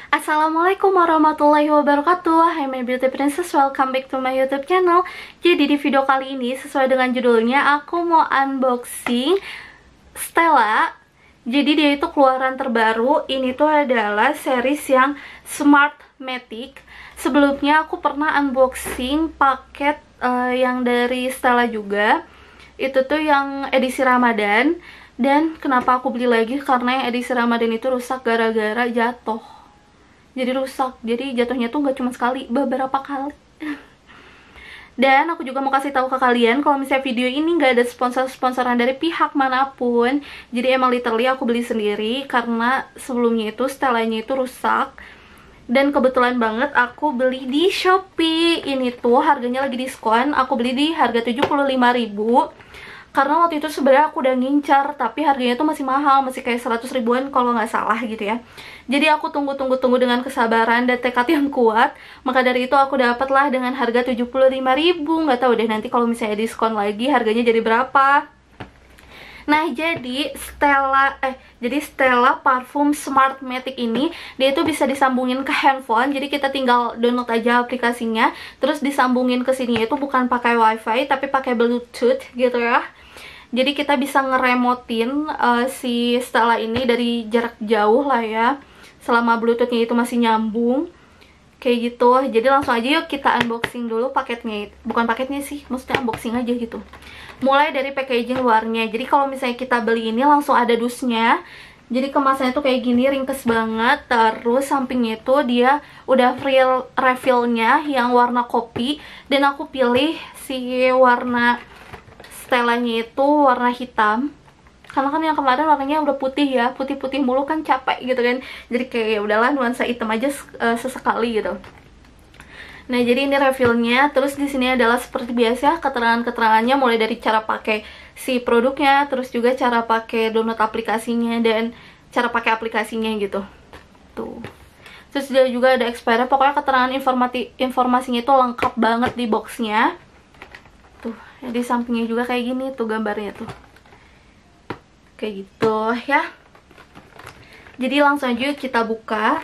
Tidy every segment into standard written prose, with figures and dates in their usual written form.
Assalamualaikum warahmatullahi wabarakatuh. Hai my beauty princess, welcome back to my YouTube channel. Jadi di video kali ini sesuai dengan judulnya, aku mau unboxing Stella. Jadi dia itu keluaran terbaru. Ini tuh adalah series yang Smart Matic. Sebelumnya aku pernah unboxing paket yang dari Stella juga. Itu tuh yang edisi Ramadan. Dan kenapa aku beli lagi? Karena yang edisi Ramadan itu rusak gara-gara jatuh. Jadi rusak, jadi jatuhnya tuh nggak cuma sekali, beberapa kali. Dan aku juga mau kasih tahu ke kalian kalau misalnya video ini nggak ada sponsor-sponsoran dari pihak manapun. Jadi emang literally aku beli sendiri karena sebelumnya itu Stellanya itu rusak. Dan kebetulan banget aku beli di Shopee. Ini tuh harganya lagi diskon. Aku beli di harga 75.000. Karena waktu itu sebenarnya aku udah ngincar, tapi harganya tuh masih mahal, masih kayak 100 ribuan kalau nggak salah gitu ya. Jadi aku tunggu dengan kesabaran dan tekad yang kuat. Maka dari itu aku dapatlah dengan harga 75.000. Nggak tahu deh nanti kalau misalnya diskon lagi harganya jadi berapa. Nah, jadi Stella Parfum Smart Matic ini dia itu bisa disambungin ke handphone. Jadi kita tinggal download aja aplikasinya, terus disambungin ke sini. Itu bukan pakai wifi tapi pakai bluetooth gitu ya. Jadi kita bisa ngeremotin si Stella ini dari jarak jauh lah ya, selama bluetoothnya itu masih nyambung kayak gitu. Jadi langsung aja yuk kita unboxing dulu paketnya. Bukan paketnya sih, maksudnya unboxing aja gitu. Mulai dari packaging luarnya. Jadi kalau misalnya kita beli ini langsung ada dusnya. Jadi kemasannya tuh kayak gini, ringkes banget. Terus sampingnya itu dia udah free refillnya yang warna kopi. Dan aku pilih si warna Stellanya itu warna hitam. Karena kan yang kemarin warnanya udah putih ya, putih-putih mulu kan capek gitu kan. Jadi kayak ya udahlah nuansa hitam aja sesekali gitu. Nah, jadi ini refillnya. Terus di sini adalah seperti biasa keterangan-keterangannya, mulai dari cara pakai si produknya, terus juga cara pakai download aplikasinya dan cara pakai aplikasinya gitu. Tuh. Terus dia juga ada expiry. Pokoknya keterangan informasinya itu lengkap banget di boxnya. Tuh, di sampingnya juga kayak gini tuh gambarnya tuh. Kayak gitu ya. Jadi langsung aja kita buka.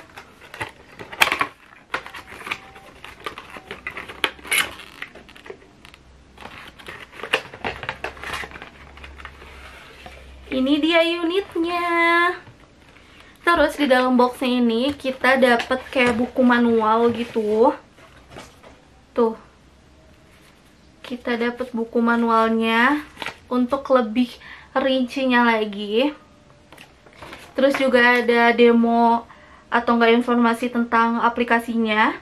Ini dia unitnya. Terus di dalam boxnya ini kita dapat kayak buku manual gitu. Tuh. Kita dapat buku manualnya untuk lebih rincinya lagi. Terus juga ada demo atau enggak informasi tentang aplikasinya.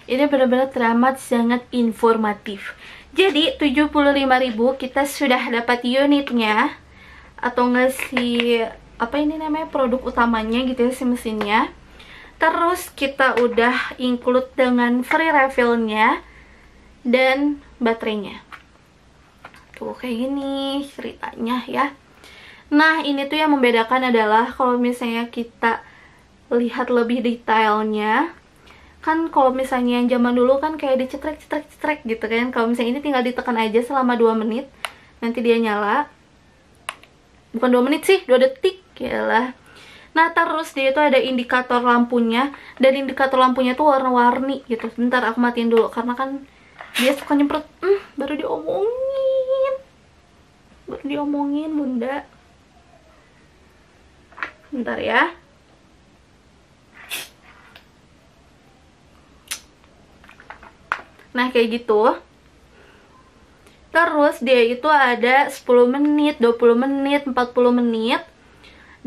Ini benar-benar teramat sangat informatif. Jadi 75.000 kita sudah dapat unitnya atau enggak si apa ini namanya, produk utamanya gitu ya, si mesinnya. Terus kita udah include dengan free refillnya dan baterainya. Tuh kayak gini ceritanya ya. Nah, ini tuh yang membedakan adalah kalau misalnya kita lihat lebih detailnya, kan kalau misalnya yang zaman dulu kan kayak dicetrek gitu kan. Kalau misalnya ini tinggal ditekan aja selama 2 menit, nanti dia nyala. Bukan 2 menit sih, 2 detik yalah. Nah, terus dia itu ada indikator lampunya, dan indikator lampunya tuh warna-warni gitu. Bentar aku matiin dulu karena kan dia suka nyemprot. Baru diomongin bunda. Bentar ya. Nah, kayak gitu. Terus dia itu ada 10 menit, 20 menit, 40 menit.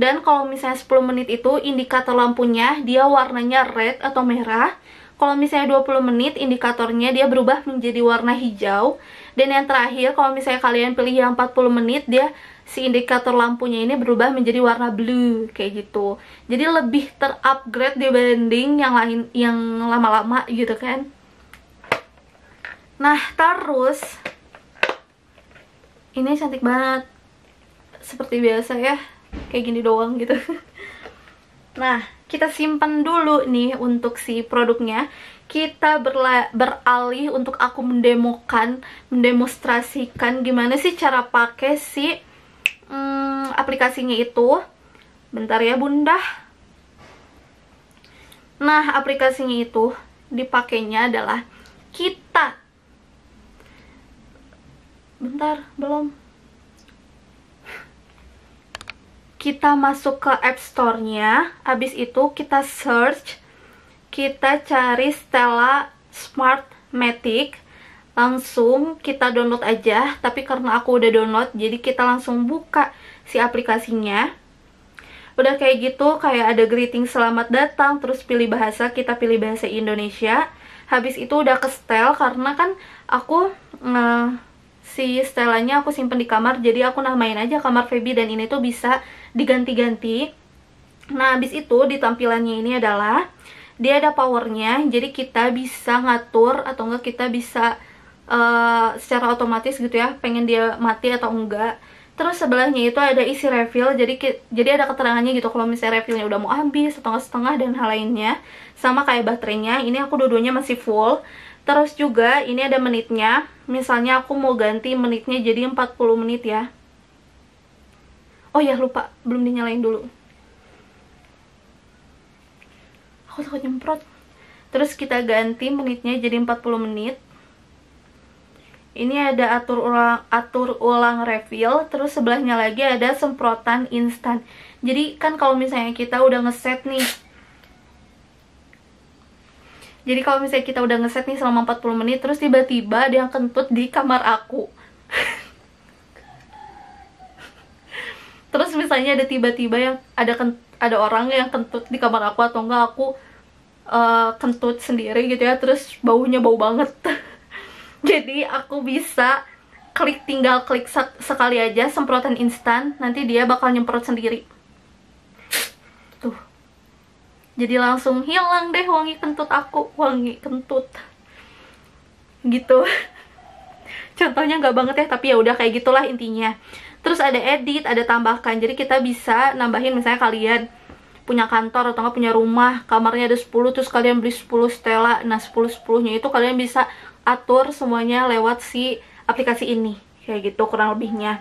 Dan kalau misalnya 10 menit itu indikator lampunya dia warnanya red atau merah. Kalau misalnya 20 menit indikatornya dia berubah menjadi warna hijau. Dan yang terakhir kalau misalnya kalian pilih yang 40 menit, dia si indikator lampunya ini berubah menjadi warna blue kayak gitu. Jadi lebih terupgrade dibanding yang lain yang lama-lama gitu kan. Nah, terus ini cantik banget. Seperti biasa ya, kayak gini doang gitu. Nah, kita simpan dulu nih untuk si produknya. Kita beralih untuk aku mendemonstrasikan gimana sih cara pakai si aplikasinya itu. Bentar ya bunda. Nah, aplikasinya itu dipakainya adalah kita, bentar, belum, kita masuk ke App Store-nya, habis itu kita search, kita cari Stella Smartmatic, langsung kita download aja. Tapi karena aku udah download, jadi kita langsung buka si aplikasinya. Udah kayak gitu, kayak ada greeting selamat datang, terus pilih bahasa, kita pilih bahasa Indonesia. Habis itu udah ke setel, karena kan aku si setelannya aku simpen di kamar, jadi aku namain aja kamar Feby, dan ini tuh bisa diganti-ganti. Nah, habis itu di tampilannya ini adalah dia ada powernya, jadi kita bisa ngatur atau enggak kita bisa secara otomatis gitu ya, pengen dia mati atau enggak. Terus sebelahnya itu ada isi refill, jadi ada keterangannya gitu kalau misalnya refillnya udah mau habis atau setengah dan hal lainnya. Sama kayak baterainya, ini aku dua-duanya masih full. Terus juga ini ada menitnya, misalnya aku mau ganti menitnya jadi 40 menit ya. Oh ya, lupa, belum dinyalain dulu, aku takut nyemprot. Terus kita ganti menitnya jadi 40 menit. Ini ada atur ulang refill. Terus sebelahnya lagi ada semprotan instan. Jadi kan kalau misalnya kita udah ngeset nih, selama 40 menit, terus tiba-tiba ada yang kentut di kamar aku. Terus misalnya ada tiba-tiba yang ada orang yang kentut di kamar aku, atau enggak aku kentut sendiri gitu ya, terus baunya bau banget. Jadi aku bisa tinggal klik sekali aja semprotan instan, nanti dia bakal nyemprot sendiri. Tuh. Jadi langsung hilang deh wangi kentut aku, wangi kentut. Gitu. Contohnya nggak banget ya, tapi ya udah kayak gitulah intinya. Terus ada edit, ada tambahkan. Jadi kita bisa nambahin, misalnya kalian punya kantor atau nggak punya rumah, kamarnya ada 10, terus kalian beli 10 Stella. Nah, 10-10-nya itu kalian bisa atur semuanya lewat si aplikasi ini. Kayak gitu kurang lebihnya.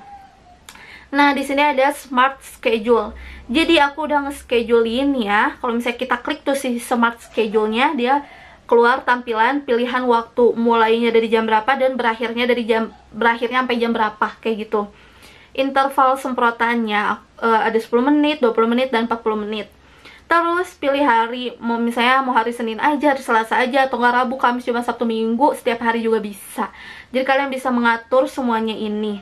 Nah, di sini ada Smart Schedule. Jadi aku udah nge-schedulein ya. Kalau misalnya kita klik tuh si Smart Schedule-nya, dia keluar tampilan pilihan waktu, mulainya dari jam berapa dan berakhirnya sampai jam berapa, kayak gitu. Interval semprotannya ada 10 menit, 20 menit, dan 40 menit. Terus pilih hari, misalnya mau hari Senin aja, hari Selasa aja, atau nggak Rabu, Kamis, Jumat, Sabtu, Minggu, setiap hari juga bisa. Jadi kalian bisa mengatur semuanya ini.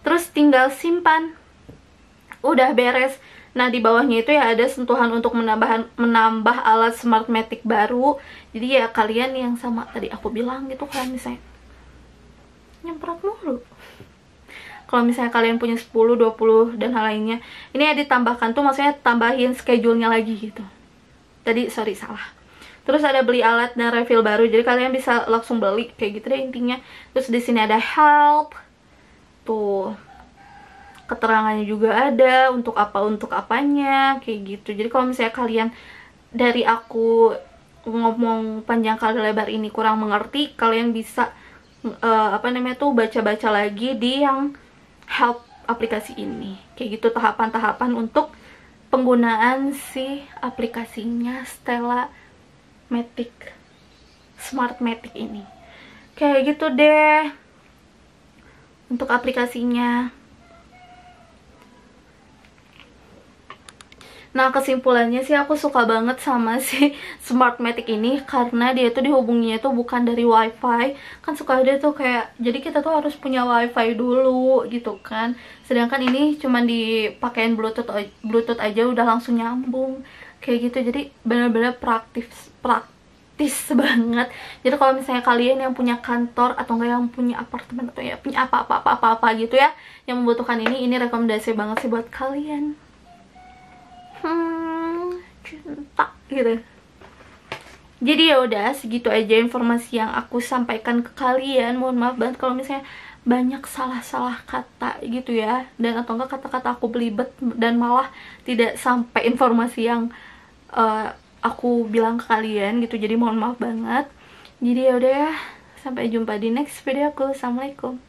Terus tinggal simpan. Udah beres. Nah, di bawahnya itu ya ada sentuhan untuk menambah alat Smartmatic baru. Jadi ya kalian yang sama tadi aku bilang gitu, kan misalnya nyemprot mulu. Kalau misalnya kalian punya 10, 20, dan hal lainnya, ini ya ditambahkan tuh, maksudnya tambahin schedule-nya lagi gitu. Tadi, sorry, salah. Terus ada beli alat dan refill baru, jadi kalian bisa langsung beli, kayak gitu deh intinya. Terus di sini ada help. Tuh. Keterangannya juga ada, untuk apanya, kayak gitu. Jadi kalau misalnya kalian dari aku ngomong panjang kali lebar ini kurang mengerti, kalian bisa baca-baca lagi di yang help aplikasi ini. Kayak gitu tahapan-tahapan untuk penggunaan si aplikasinya Stella Smartmatic ini. Kayak gitu deh untuk aplikasinya. Nah, kesimpulannya sih aku suka banget sama si Smartmatic ini, karena dia tuh dihubunginya tuh bukan dari wifi. Kan suka ada tuh kayak, jadi kita tuh harus punya wifi dulu gitu kan. Sedangkan ini cuman dipakein bluetooth aja udah langsung nyambung. Kayak gitu, jadi benar-benar praktis banget. Jadi kalau misalnya kalian yang punya kantor atau enggak yang punya apartemen atau ya punya apa gitu ya, yang membutuhkan ini rekomendasi banget sih buat kalian. Cinta gitu. Jadi ya udah segitu aja informasi yang aku sampaikan ke kalian. Mohon maaf banget kalau misalnya banyak salah-salah kata gitu ya, dan atau enggak kata-kata aku belibet dan malah tidak sampai informasi yang aku bilang ke kalian gitu. Jadi mohon maaf banget. Jadi ya udah ya, sampai jumpa di next video aku. Assalamualaikum.